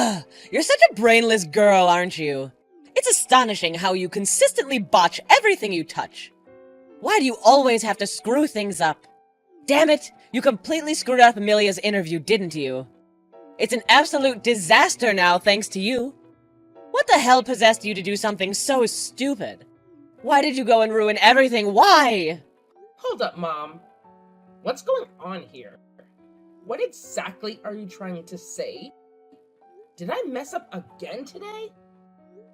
Ugh, you're such a brainless girl, aren't you? It's astonishing how you consistently botch everything you touch. Why do you always have to screw things up? Damn it, you completely screwed up Amelia's interview, didn't you? It's an absolute disaster now, thanks to you. What the hell possessed you to do something so stupid? Why did you go and ruin everything? Why? Hold up, Mom. What's going on here? What exactly are you trying to say? Did I mess up again today?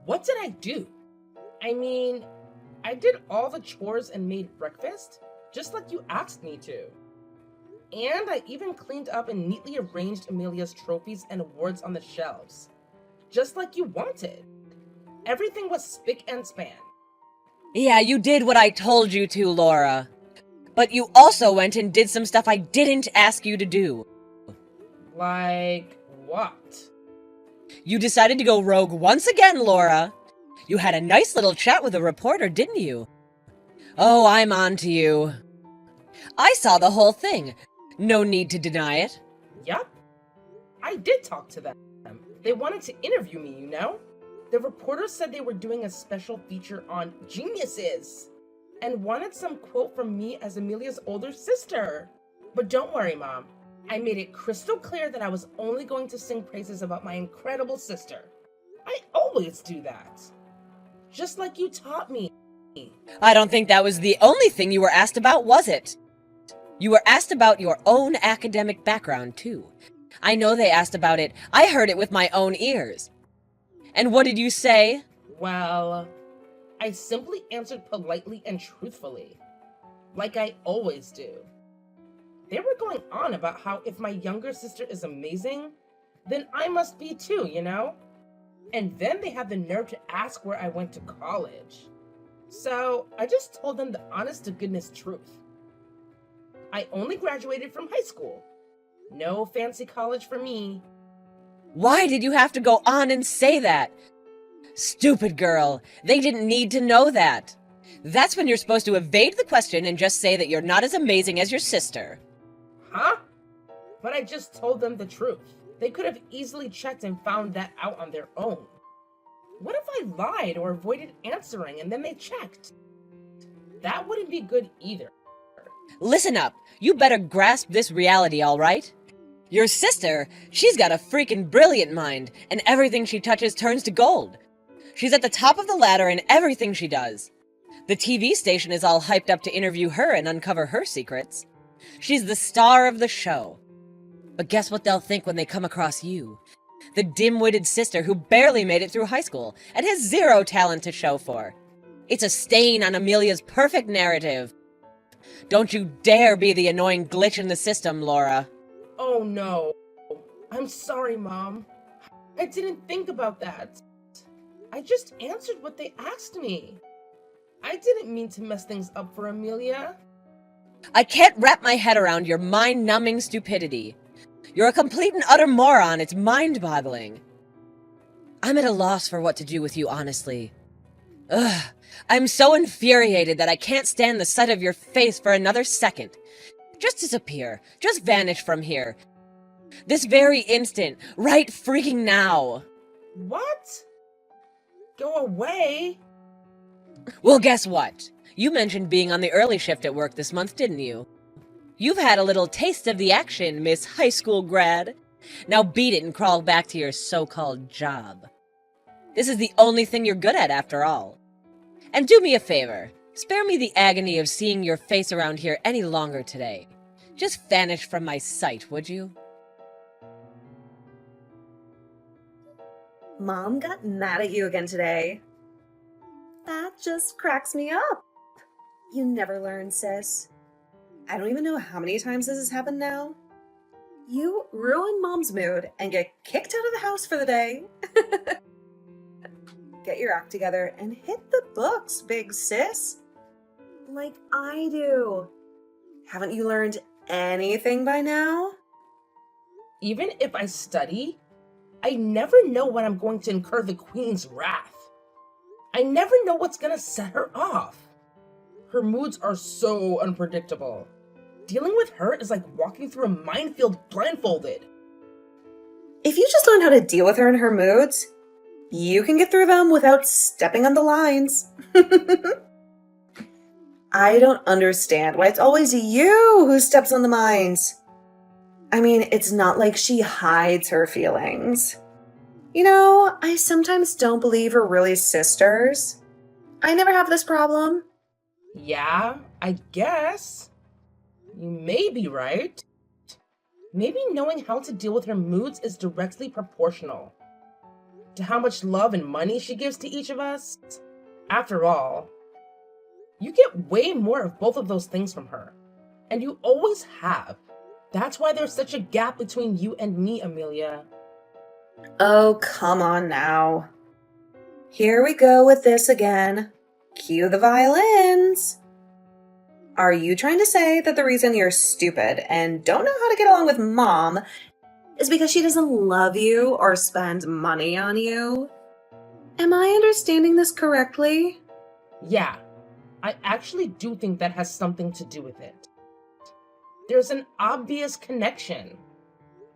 What did I do? I mean, I did all the chores and made breakfast, just like you asked me to. And I even cleaned up and neatly arranged Amelia's trophies and awards on the shelves, just like you wanted. Everything was spick and span. Yeah, you did what I told you to, Laura. But you also went and did some stuff I didn't ask you to do. Like what? You decided to go rogue once again, Laura. You had a nice little chat with a reporter, didn't you? Oh, I'm on to you. I saw the whole thing. No need to deny it. Yup. I did talk to them. They wanted to interview me, you know? The reporters said they were doing a special feature on geniuses and wanted some quote from me as Amelia's older sister. But don't worry, Mom. I made it crystal clear that I was only going to sing praises about my incredible sister. I always do that. Just like you taught me. I don't think that was the only thing you were asked about, was it? You were asked about your own academic background, too. I know they asked about it. I heard it with my own ears. And what did you say? Well, I simply answered politely and truthfully, like I always do. They were going on about how if my younger sister is amazing, then I must be too, you know? And then they had the nerve to ask where I went to college. So I just told them the honest-to-goodness truth. I only graduated from high school. No fancy college for me. Why did you have to go on and say that? Stupid girl. They didn't need to know that. That's when you're supposed to evade the question and just say that you're not as amazing as your sister. Huh? But I just told them the truth. They could have easily checked and found that out on their own. What if I lied or avoided answering and then they checked? That wouldn't be good either. Listen up. You better grasp this reality, all right? Your sister, she's got a freaking brilliant mind, and everything she touches turns to gold. She's at the top of the ladder in everything she does. The TV station is all hyped up to interview her and uncover her secrets. She's the star of the show. But guess what they'll think when they come across you? The dim-witted sister who barely made it through high school and has zero talent to show for. It's a stain on Amelia's perfect narrative. Don't you dare be the annoying glitch in the system, Laura. Oh no. I'm sorry, Mom. I didn't think about that. I just answered what they asked me. I didn't mean to mess things up for Amelia. I can't wrap my head around your mind-numbing stupidity. You're a complete and utter moron. It's mind-boggling. I'm at a loss for what to do with you, honestly. Ugh, I'm so infuriated that I can't stand the sight of your face for another second. Just disappear. Just vanish from here. This very instant. Right freaking now. What? Go away? Well, guess what? You mentioned being on the early shift at work this month, didn't you? You've had a little taste of the action, Miss High School grad. Now beat it and crawl back to your so-called job. This is the only thing you're good at, after all. And do me a favor. Spare me the agony of seeing your face around here any longer today. Just vanish from my sight, would you? Mom got mad at you again today. That just cracks me up. You never learn, sis. I don't even know how many times this has happened now. You ruin Mom's mood and get kicked out of the house for the day. Get your act together and hit the books, big sis. Like I do. Haven't you learned anything by now? Even if I study, I never know when I'm going to incur the Queen's wrath. I never know what's gonna set her off. Her moods are so unpredictable. Dealing with her is like walking through a minefield blindfolded. If you just learn how to deal with her and her moods, you can get through them without stepping on the lines. I don't understand why it's always you who steps on the mines. I mean, it's not like she hides her feelings. I sometimes don't believe we're really sisters. I never have this problem. Yeah, I guess. You may be right. Maybe knowing how to deal with her moods is directly proportional to how much love and money she gives to each of us. After all, you get way more of both of those things from her, and you always have. That's why there's such a gap between you and me, Amelia. Oh, come on now. Here we go with this again. Cue the violins. Are you trying to say that the reason you're stupid and don't know how to get along with Mom is because she doesn't love you or spend money on you? Am I understanding this correctly? Yeah, I actually do think that has something to do with it. There's an obvious connection.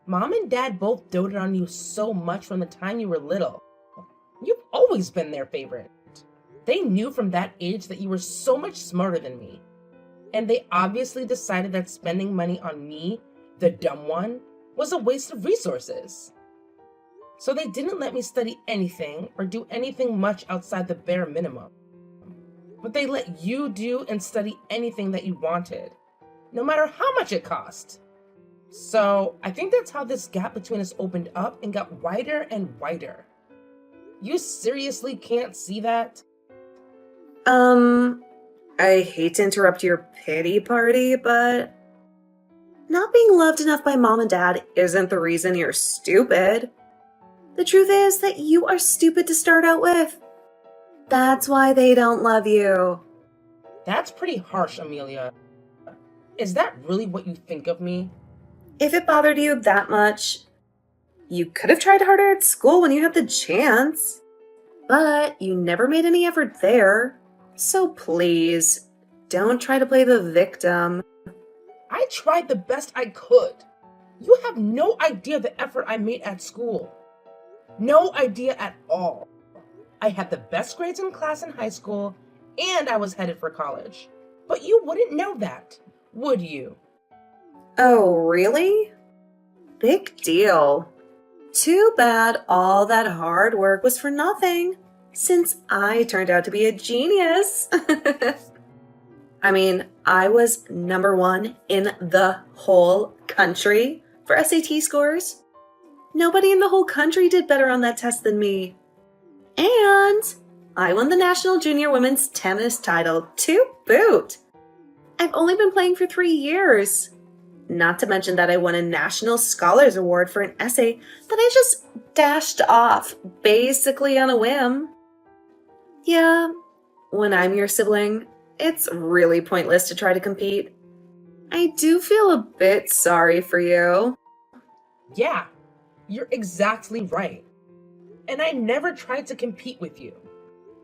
Mom and Dad both doted on you so much from the time you were little. You've always been their favorite. They knew from that age that you were so much smarter than me. And they obviously decided that spending money on me, the dumb one, was a waste of resources. So they didn't let me study anything or do anything much outside the bare minimum. But they let you do and study anything that you wanted, no matter how much it cost. So I think that's how this gap between us opened up and got wider and wider. You seriously can't see that? I hate to interrupt your pity party, but not being loved enough by Mom and Dad isn't the reason you're stupid. The truth is that you are stupid to start out with. That's why they don't love you. That's pretty harsh, Amelia. Is that really what you think of me? If it bothered you that much, you could have tried harder at school when you had the chance. But you never made any effort there. So please, don't try to play the victim. I tried the best I could. You have no idea the effort I made at school. No idea at all. I had the best grades in class in high school, and I was headed for college. But you wouldn't know that, would you? Oh, really? Big deal. Too bad all that hard work was for nothing, since I turned out to be a genius. I mean, I was #1 in the whole country for SAT scores. Nobody in the whole country did better on that test than me. And I won the National Junior Women's Tennis title to boot. I've only been playing for 3 years. Not to mention that I won a National Scholars Award for an essay that I just dashed off, basically on a whim. Yeah, when I'm your sibling, it's really pointless to try to compete. I do feel a bit sorry for you. Yeah, you're exactly right. And I never tried to compete with you.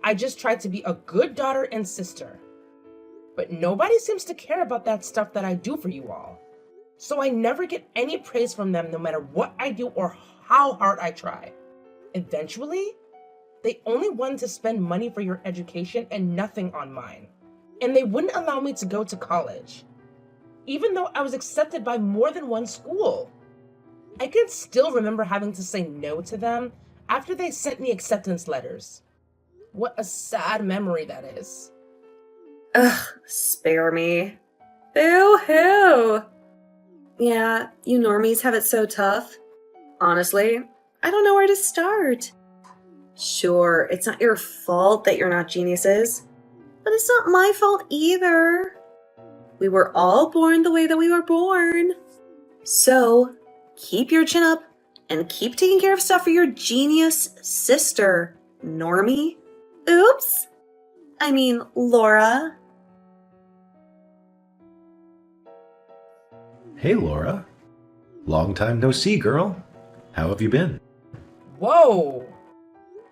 I just tried to be a good daughter and sister. But nobody seems to care about that stuff that I do for you all. So I never get any praise from them no matter what I do or how hard I try. Eventually, they only wanted to spend money for your education and nothing on mine. And they wouldn't allow me to go to college, even though I was accepted by more than one school. I can still remember having to say no to them after they sent me acceptance letters. What a sad memory that is. Ugh, spare me. Boo-hoo! Yeah, you normies have it so tough. Honestly, I don't know where to start. Sure, it's not your fault that you're not geniuses, but it's not my fault either. We were all born the way that we were born. So, keep your chin up and keep taking care of stuff for your genius sister, normie. Oops! I mean, Laura. Hey, Laura. Long time no see, girl. How have you been? Whoa!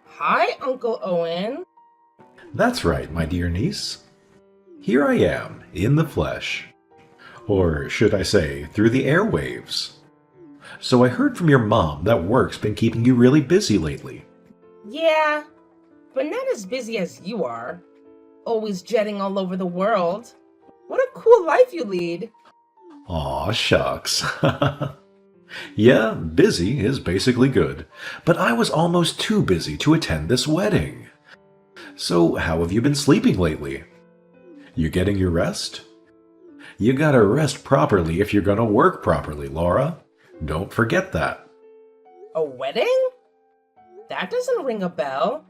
Hi, Uncle Owen. That's right, my dear niece. Here I am, in the flesh. Or should I say, through the airwaves. So I heard from your mom that work's been keeping you really busy lately. Yeah, but not as busy as you are. Always jetting all over the world. What a cool life you lead. Aw, shucks. Yeah, busy is basically good, but I was almost too busy to attend this wedding. So how have you been sleeping lately? You getting your rest? You gotta rest properly if you're gonna work properly, Laura. Don't forget that. A wedding? That doesn't ring a bell.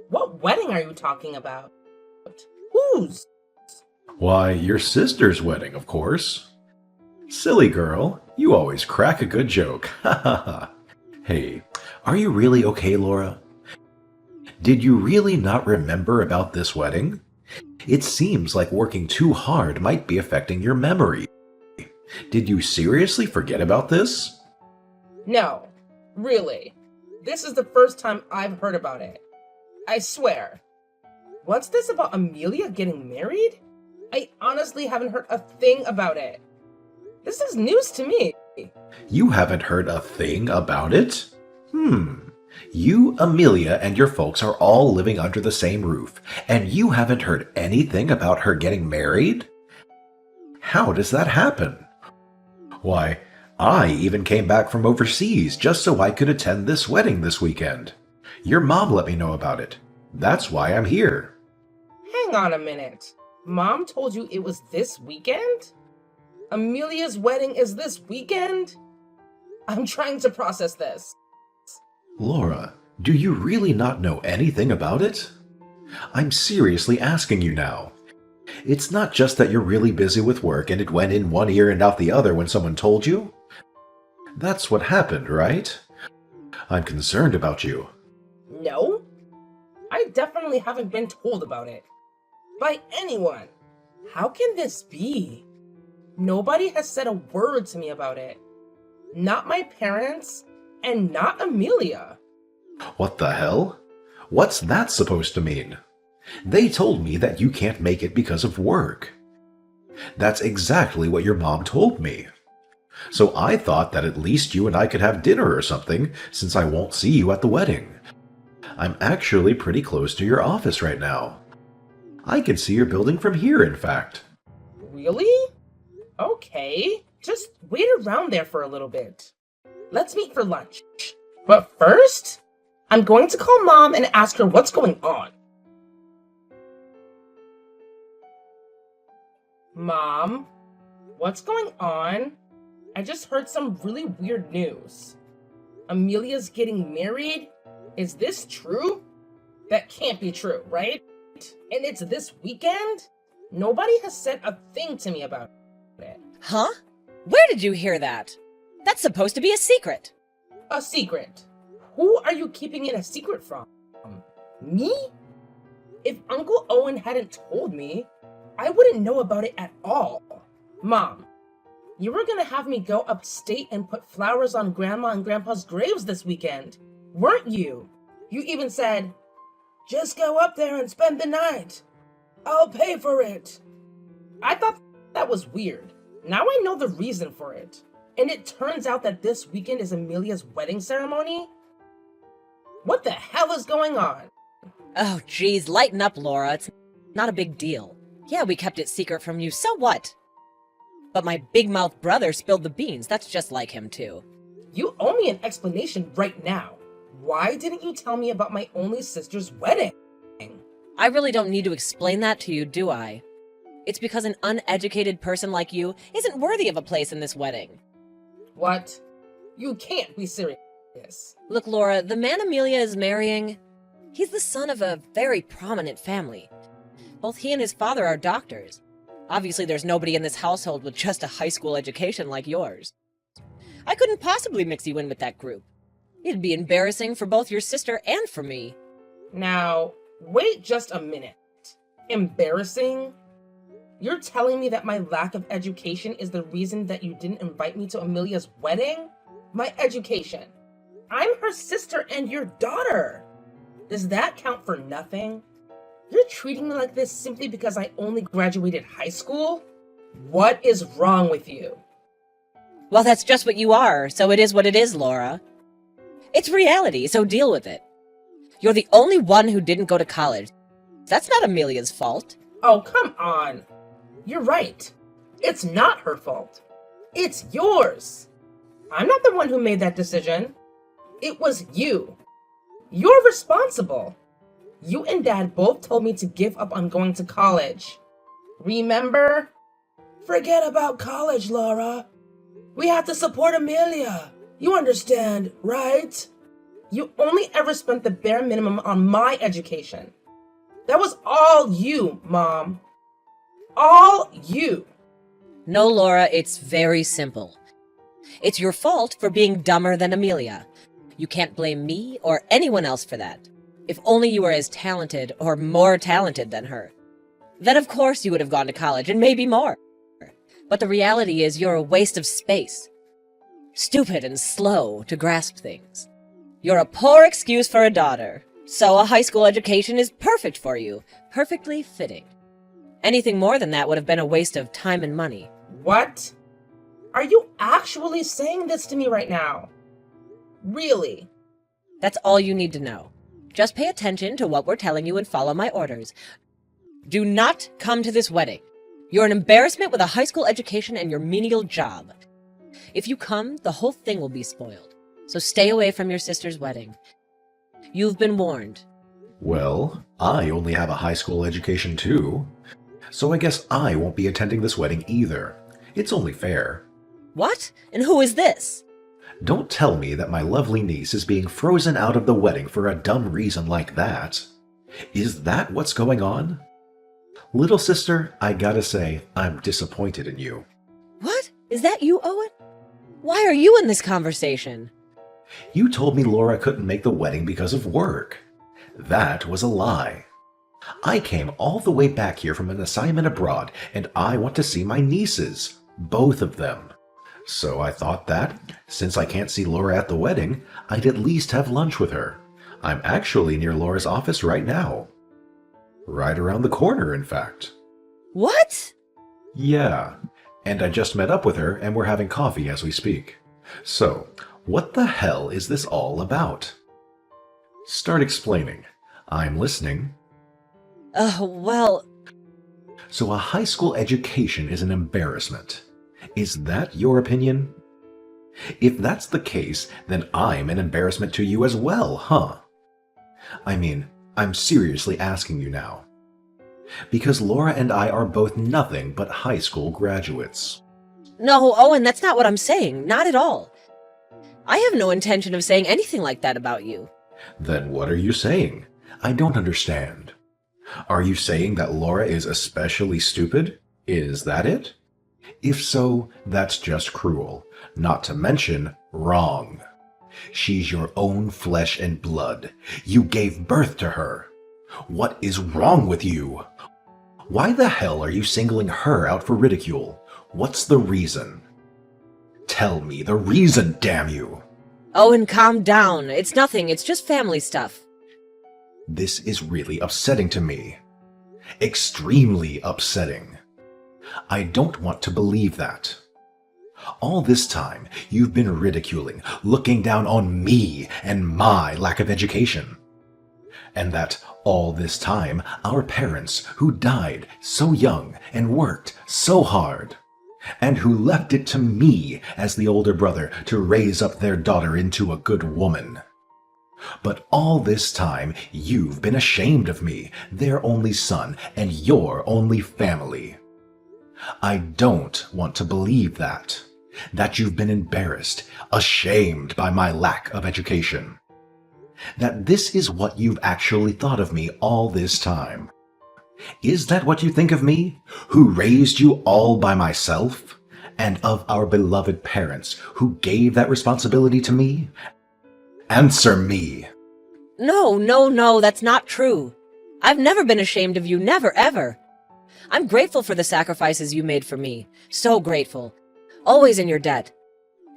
What wedding are you talking about? Whose? Why, your sister's wedding, of course. Silly girl, you always crack a good joke. Ha ha ha. Hey, are you really okay, Laura? Did you really not remember about this wedding? It seems like working too hard might be affecting your memory. Did you seriously forget about this? No, really. This is the first time I've heard about it. I swear. What's this about Amelia getting married? I honestly haven't heard a thing about it. This is news to me. You haven't heard a thing about it? You, Amelia, and your folks are all living under the same roof, and you haven't heard anything about her getting married? How does that happen? Why, I even came back from overseas just so I could attend this wedding this weekend. Your mom let me know about it. That's why I'm here. Hang on a minute. Mom told you it was this weekend? Amelia's wedding is this weekend? I'm trying to process this. Laura, do you really not know anything about it? I'm seriously asking you now. It's not just that you're really busy with work and it went in one ear and out the other when someone told you. That's what happened, right? I'm concerned about you. No, I definitely haven't been told about it. By anyone. How can this be? Nobody has said a word to me about it. Not my parents, and not Amelia. What the hell? What's that supposed to mean? They told me that you can't make it because of work. That's exactly what your mom told me. So I thought that at least you and I could have dinner or something, since I won't see you at the wedding. I'm actually pretty close to your office right now. I can see your building from here, in fact. Really? Okay, just wait around there for a little bit. Let's meet for lunch. But first, I'm going to call Mom and ask her what's going on. Mom, what's going on? I just heard some really weird news. Amelia's getting married? Is this true? That can't be true, right? And it's this weekend? Nobody has said a thing to me about it. Huh? Where did you hear that? That's supposed to be a secret. A secret? Who are you keeping it a secret from? Me? If Uncle Owen hadn't told me, I wouldn't know about it at all. Mom, you were gonna have me go upstate and put flowers on Grandma and Grandpa's graves this weekend, weren't you? You even said, just go up there and spend the night. I'll pay for it. I thought that was weird. Now I know the reason for it. And it turns out that this weekend is Amelia's wedding ceremony? What the hell is going on? Oh, geez, lighten up, Laura. It's not a big deal. Yeah, we kept it secret from you, so what? But my big-mouthed brother spilled the beans. That's just like him, too. You owe me an explanation right now. Why didn't you tell me about my only sister's wedding? I really don't need to explain that to you, do I? It's because an uneducated person like you isn't worthy of a place in this wedding. What? You can't be serious. Look, Laura, the man Amelia is marrying, he's the son of a very prominent family. Both he and his father are doctors. Obviously, there's nobody in this household with just a high school education like yours. I couldn't possibly mix you in with that group. It'd be embarrassing for both your sister and for me. Now, wait just a minute. Embarrassing? You're telling me that my lack of education is the reason that you didn't invite me to Amelia's wedding? My education. I'm her sister and your daughter. Does that count for nothing? You're treating me like this simply because I only graduated high school? What is wrong with you? Well, that's just what you are, so it is what it is, Laura. It's reality, so deal with it. You're the only one who didn't go to college. That's not Amelia's fault. Oh, come on. You're right. It's not her fault. It's yours. I'm not the one who made that decision. It was you. You're responsible. You and Dad both told me to give up on going to college. Remember? Forget about college, Laura. We have to support Amelia. You understand, right? You only ever spent the bare minimum on my education. That was all you, Mom. All you. No, Laura, it's very simple. It's your fault for being dumber than Amelia. You can't blame me or anyone else for that. If only you were as talented or more talented than her. Then of course you would have gone to college, and maybe more. But the reality is you're a waste of space. Stupid and slow to grasp things. You're a poor excuse for a daughter. So a high school education is perfect for you. Perfectly fitting. Anything more than that would have been a waste of time and money. What? Are you actually saying this to me right now? Really? That's all you need to know. Just pay attention to what we're telling you and follow my orders. Do not come to this wedding. You're an embarrassment with a high school education and your menial job. If you come, the whole thing will be spoiled. So stay away from your sister's wedding. You've been warned. Well, I only have a high school education too. So I guess I won't be attending this wedding either. It's only fair. What? And who is this? Don't tell me that my lovely niece is being frozen out of the wedding for a dumb reason like that. Is that what's going on? Little sister, I gotta say, I'm disappointed in you. What? Is that you, Owen? Why are you in this conversation? You told me Laura couldn't make the wedding because of work. That was a lie. I came all the way back here from an assignment abroad, and I want to see my nieces. Both of them. So I thought that, since I can't see Laura at the wedding, I'd at least have lunch with her. I'm actually near Laura's office right now. Right around the corner, in fact. What? Yeah, and I just met up with her and we're having coffee as we speak. So, what the hell is this all about? Start explaining. I'm listening. Well... So a high school education is an embarrassment. Is that your opinion? If that's the case, then I'm an embarrassment to you as well, huh? I mean, I'm seriously asking you now. Because Laura and I are both nothing but high school graduates. No, Owen, that's not what I'm saying. Not at all. I have no intention of saying anything like that about you. Then what are you saying? I don't understand. Are you saying that Laura is especially stupid? Is that it? If so, that's just cruel, not to mention wrong. She's your own flesh and blood. You gave birth to her. What is wrong with you? Why the hell are you singling her out for ridicule? What's the reason? Tell me the reason, damn you! Owen, calm down. It's nothing. It's just family stuff. This is really upsetting to me. Extremely upsetting. I don't want to believe that. All this time, you've been ridiculing, looking down on me and my lack of education. And that all this time, our parents, who died so young and worked so hard, and who left it to me as the older brother to raise up their daughter into a good woman. But all this time, you've been ashamed of me, their only son, and your only family. I don't want to believe that you've been embarrassed, ashamed by my lack of education. That this is what you've actually thought of me all this time. Is that what you think of me, who raised you all by myself, and of our beloved parents who gave that responsibility to me? Answer me. No, that's not true. I've never been ashamed of you, never, ever. I'm grateful for the sacrifices you made for me. So grateful. Always in your debt.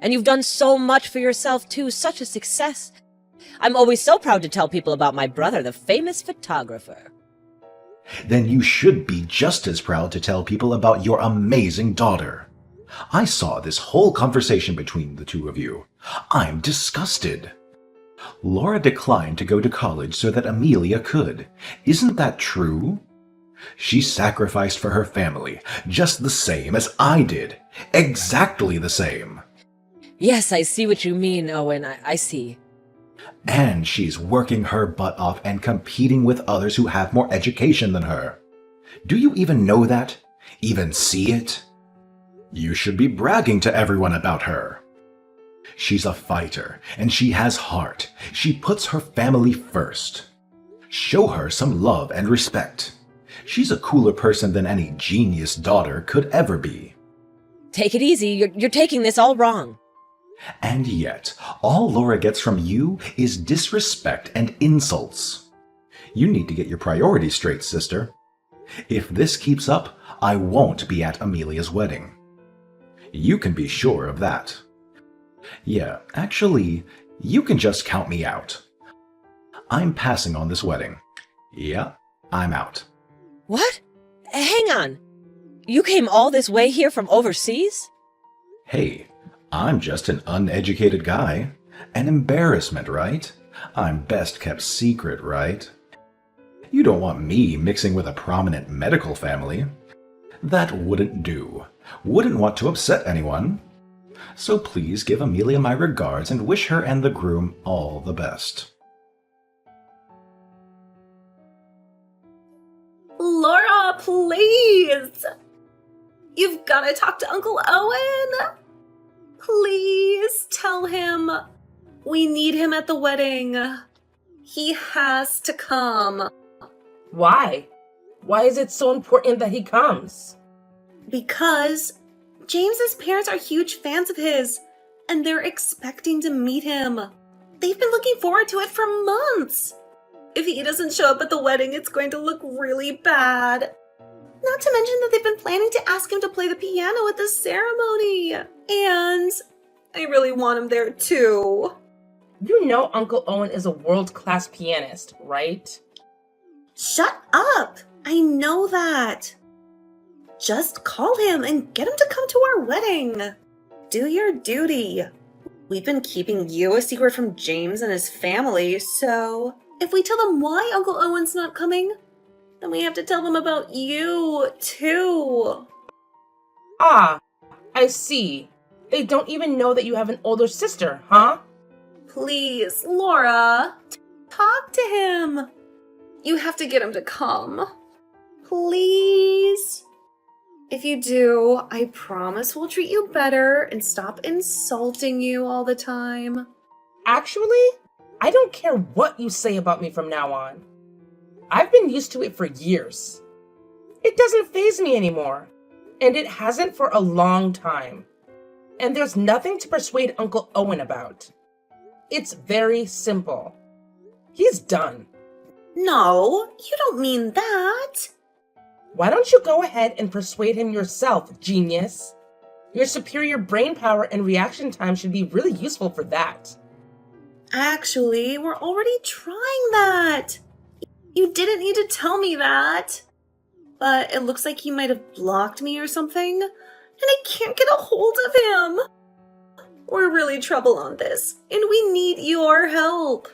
And you've done so much for yourself, too. Such a success. I'm always so proud to tell people about my brother, the famous photographer. Then you should be just as proud to tell people about your amazing daughter. I saw this whole conversation between the two of you. I'm disgusted. Laura declined to go to college so that Amelia could. Isn't that true? She sacrificed for her family, just the same as I did. Exactly the same. Yes, I see what you mean, Owen. I see. And she's working her butt off and competing with others who have more education than her. Do you even know that? Even see it? You should be bragging to everyone about her. She's a fighter, and she has heart. She puts her family first. Show her some love and respect. She's a cooler person than any genius daughter could ever be. Take it easy. You're taking this all wrong. And yet, all Laura gets from you is disrespect and insults. You need to get your priorities straight, sister. If this keeps up, I won't be at Amelia's wedding. You can be sure of that. Yeah, actually, you can just count me out. I'm passing on this wedding. Yeah, I'm out. What? Hang on. You came all this way here from overseas? Hey, I'm just an uneducated guy. An embarrassment, right? I'm best kept secret, right? You don't want me mixing with a prominent medical family. That wouldn't do. Wouldn't want to upset anyone. So please give Amelia my regards and wish her and the groom all the best. Laura, please! You've got to talk to Uncle Owen! Please tell him we need him at the wedding. He has to come. Why? Why is it so important that he comes? Because James's parents are huge fans of his, and they're expecting to meet him. They've been looking forward to it for months. If he doesn't show up at the wedding, it's going to look really bad. Not to mention that they've been planning to ask him to play the piano at the ceremony. And I really want him there too. You know Uncle Owen is a world-class pianist, right? Shut up! I know that. Just call him and get him to come to our wedding. Do your duty. We've been keeping you a secret from James and his family, so if we tell them why Uncle Owen's not coming, then we have to tell them about you, too. Ah, I see. They don't even know that you have an older sister, huh? Please, Laura, talk to him. You have to get him to come. Please. If you do, I promise we'll treat you better and stop insulting you all the time. Actually, I don't care what you say about me from now on. I've been used to it for years. It doesn't faze me anymore, and it hasn't for a long time. And there's nothing to persuade Uncle Owen about. It's very simple. He's done. No, you don't mean that. Why don't you go ahead and persuade him yourself, genius? Your superior brain power and reaction time should be really useful for that. Actually, we're already trying that. You didn't need to tell me that. But it looks like he might have blocked me or something, and I can't get a hold of him. We're really trouble on this, and we need your help.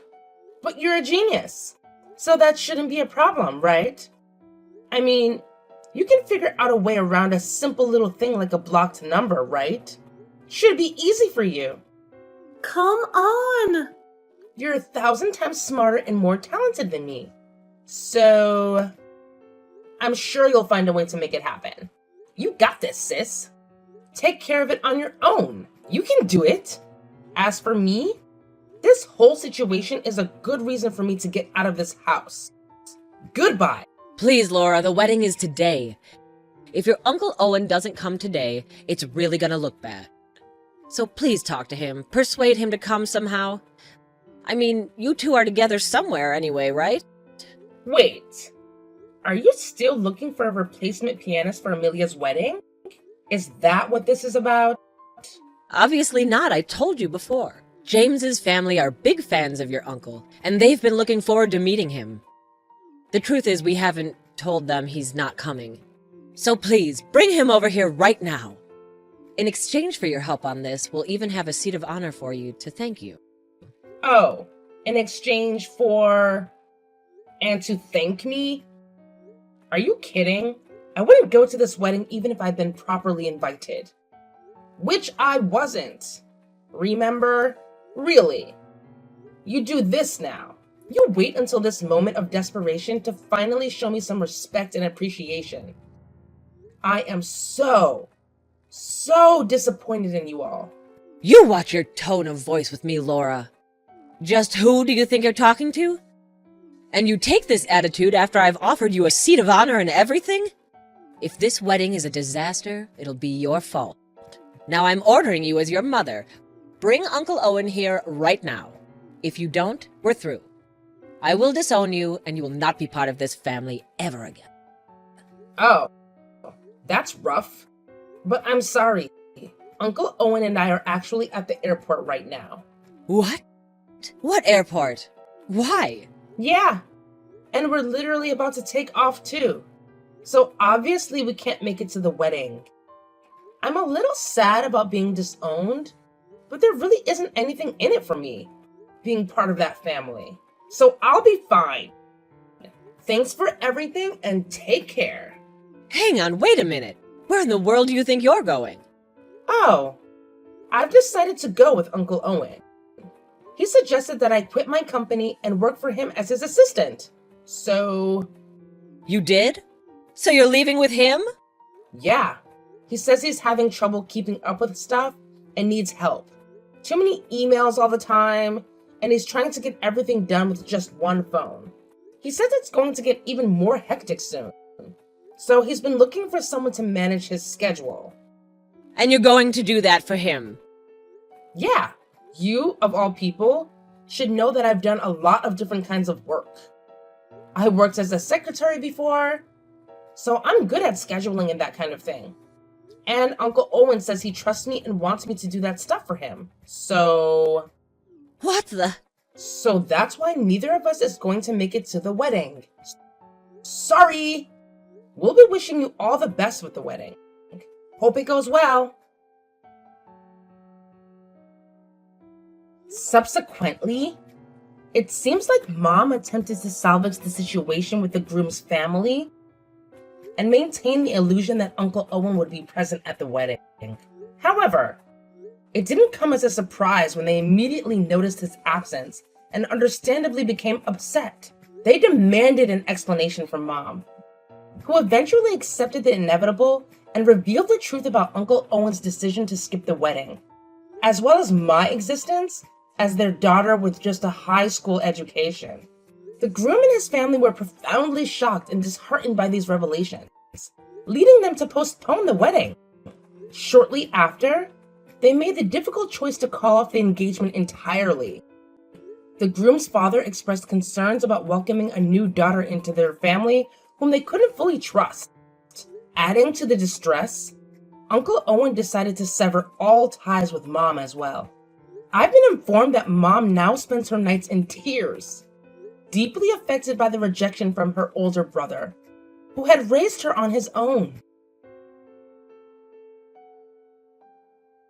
But you're a genius, so that shouldn't be a problem, right? I mean, you can figure out a way around a simple little thing like a blocked number, right? Should be easy for you. Come on. You're 1,000 times smarter and more talented than me. So, I'm sure you'll find a way to make it happen. You got this, sis. Take care of it on your own. You can do it. As for me, this whole situation is a good reason for me to get out of this house. Goodbye. Please, Laura, the wedding is today. If your Uncle Owen doesn't come today, it's really gonna look bad. So please talk to him, persuade him to come somehow. I mean, you two are together somewhere anyway, right? Wait, are you still looking for a replacement pianist for Amelia's wedding? Is that what this is about? Obviously not, I told you before. James's family are big fans of your uncle, and they've been looking forward to meeting him. The truth is, we haven't told them he's not coming. So please, bring him over here right now. In exchange for your help on this, we'll even have a seat of honor for you to thank you. Oh, in exchange for... and to thank me? Are you kidding? I wouldn't go to this wedding even if I'd been properly invited. Which I wasn't. Remember? Really. You do this now. You wait until this moment of desperation to finally show me some respect and appreciation. I am so disappointed in you all. You watch your tone of voice with me, Laura. Just who do you think you're talking to? And you take this attitude after I've offered you a seat of honor and everything? If this wedding is a disaster, it'll be your fault. Now I'm ordering you as your mother. Bring Uncle Owen here right now. If you don't, we're through. I will disown you, and you will not be part of this family ever again. Oh, that's rough. But I'm sorry. Uncle Owen and I are actually at the airport right now. What? What airport? Why? Yeah, and we're literally about to take off too. So obviously we can't make it to the wedding. I'm a little sad about being disowned, but there really isn't anything in it for me, being part of that family. So I'll be fine. Thanks for everything and take care. Hang on, wait a minute. Where in the world do you think you're going? Oh, I've decided to go with Uncle Owen. He suggested that I quit my company and work for him as his assistant. So... You did? So you're leaving with him? Yeah. He says he's having trouble keeping up with stuff and needs help. Too many emails all the time, and he's trying to get everything done with just one phone. He says it's going to get even more hectic soon. So he's been looking for someone to manage his schedule. And you're going to do that for him? Yeah. You, of all people, should know that I've done a lot of different kinds of work. I worked as a secretary before, so I'm good at scheduling and that kind of thing. And Uncle Owen says he trusts me and wants me to do that stuff for him. So that's why neither of us is going to make it to the wedding. Sorry! We'll be wishing you all the best with the wedding. Hope it goes well. Subsequently, it seems like Mom attempted to salvage the situation with the groom's family and maintain the illusion that Uncle Owen would be present at the wedding. However, it didn't come as a surprise when they immediately noticed his absence and understandably became upset. They demanded an explanation from Mom, who eventually accepted the inevitable and revealed the truth about Uncle Owen's decision to skip the wedding, as well as my existence as their daughter with just a high school education. The groom and his family were profoundly shocked and disheartened by these revelations, leading them to postpone the wedding. Shortly after, they made the difficult choice to call off the engagement entirely. The groom's father expressed concerns about welcoming a new daughter into their family whom they couldn't fully trust. Adding to the distress, Uncle Owen decided to sever all ties with Mom as well. I've been informed that Mom now spends her nights in tears, deeply affected by the rejection from her older brother, who had raised her on his own.